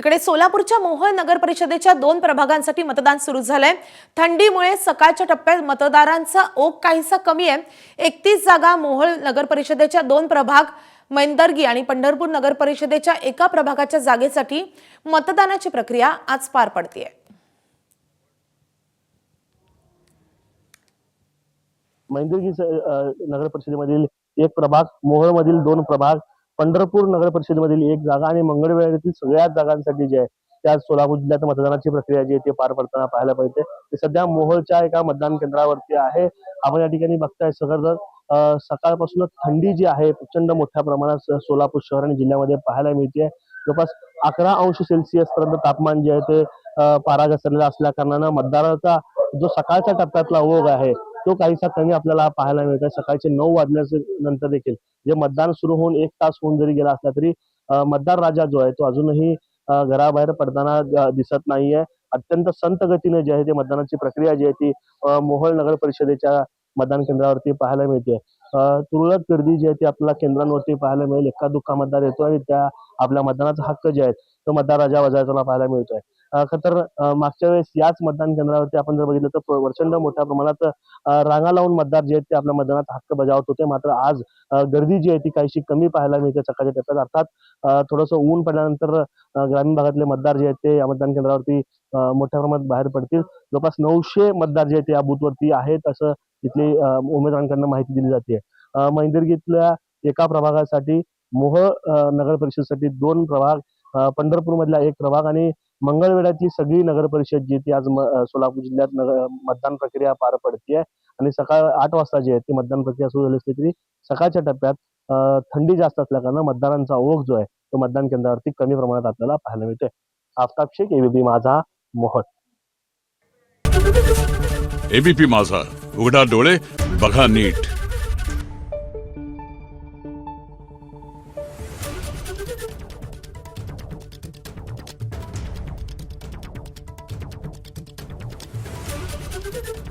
तिकडे सोलापूरच्या मोहोळ नगर परिषदेच्या 2 प्रभागांसाठी मतदान सुरू झालंय। थंडीमुळे सकाळच्या टप्प्यात मतदारांचा ओघ काहीसा कमी आहे। 31 जागा मोहोळ नगर परिषदेच्या 2 प्रभाग, मैंदर्गी आणि पंढरपूर नगर परिषदेच्या एका प्रभागाच्या जागेसाठी मतदानाची प्रक्रिया आज पार पडतेय। मैंदर्गी नगर परिषदेमधील एक प्रभाग, मोहोळमधील 2 प्रभाग, पंढरपूर नगर परिषदेमधील एक जागा आणि मंगळवेढ्यातील सगळ्याच जागांसाठी जे आहे त्या सोलापूर जिल्ह्यात मतदानाची प्रक्रिया जी आहे ती पार पडताना पाहायला मिळते। ते सध्या मोहोळच्या एका मतदान केंद्रावरती आहे। आपण या ठिकाणी बघताय सगळं सकाळपासूनच थंडी जी आहे प्रचंड मोठ्या प्रमाणात सोलापूर शहर आणि जिल्ह्यामध्ये पाहायला मिळते। जवळपास 11 अंश सेल्सिअस पर्यंत तापमान जे आहे ते पारा घसरलेला असल्या कारणानं मतदाराचा जो सकाळच्या टप्प्यातला ओघ आहे तो काहीसा कमी आपल्याला पाहायला मिळतोय। सकाळचे 9 वाजल्यानंतर देखील जे मतदान सुरू होऊन 1 तास होऊन जरी गेला असला तरी मतदार राजा जो आहे तो अजूनही घराबाहेर पडताना दिसत नाहीये। अत्यंत संत गतीने जे आहे ते मतदानाची प्रक्रिया जी आहे ती मोहोळ नगर परिषदेच्या मतदान केंद्रावरती पाहायला मिळते। तुरळक गर्दी जी आहे ती आपल्याला केंद्रांवरती पाहायला मिळेल। एका दुःखा मतदार येतो आणि त्या आपल्या मतदानाचा हक्क जे आहे तो मतदार राजा बजावताना पाहायला मिळतोय। खतर मागच्या वेळेस याच मतदान केंद्रावरती आपण जर बघितलं तर प्रचंड मोठ्या प्रमाणात रांगा लावून मतदार जे आहेत ते आपल्या मतदानाचा हक्क बजावत होते। मात्र आज गर्दी जी आहे ती काहीशी कमी पाहायला मिळते सकाळच्या टप्प्यात। अर्थात थोडंसं ऊन पडल्यानंतर ग्रामीण भागातले मतदार जे आहेत ते या मतदान केंद्रावरती मोठ्या प्रमाणात बाहेर पडतील। जवळपास 900 मतदार जे आहेत ते या बूथवरती आहेत असं इथली उमेदवारांकडून माहिती दिली जाते। मैंदर्गीतल्या एका प्रभागासाठी, मोहोळ नगर परिषदेसाठी 2 प्रभाग, पंढरपूर मधला 1 प्रभाग आणि मंगळवेढ्यातली सगळी नगर परिषद जी ती आज सोलापूर जिल्ह्यात मतदान प्रक्रिया पार पडते आणि सकाळ 8 वाजता जे आहे ती मतदान प्रक्रिया सुरू झाली असली तरी सकाळच्या टप्प्यात थंडी जास्त असल्या कारणानं मतदारांचा ओघ जो आहे तो मतदान केंद्रावरती कमी प्रमाणात आपल्याला पाहायला मिळतोय। आफताब शेख, एबीपी माझा, मोहोळ। एबीपी माझा, उघडा डोळे बघा नीट। Thank you.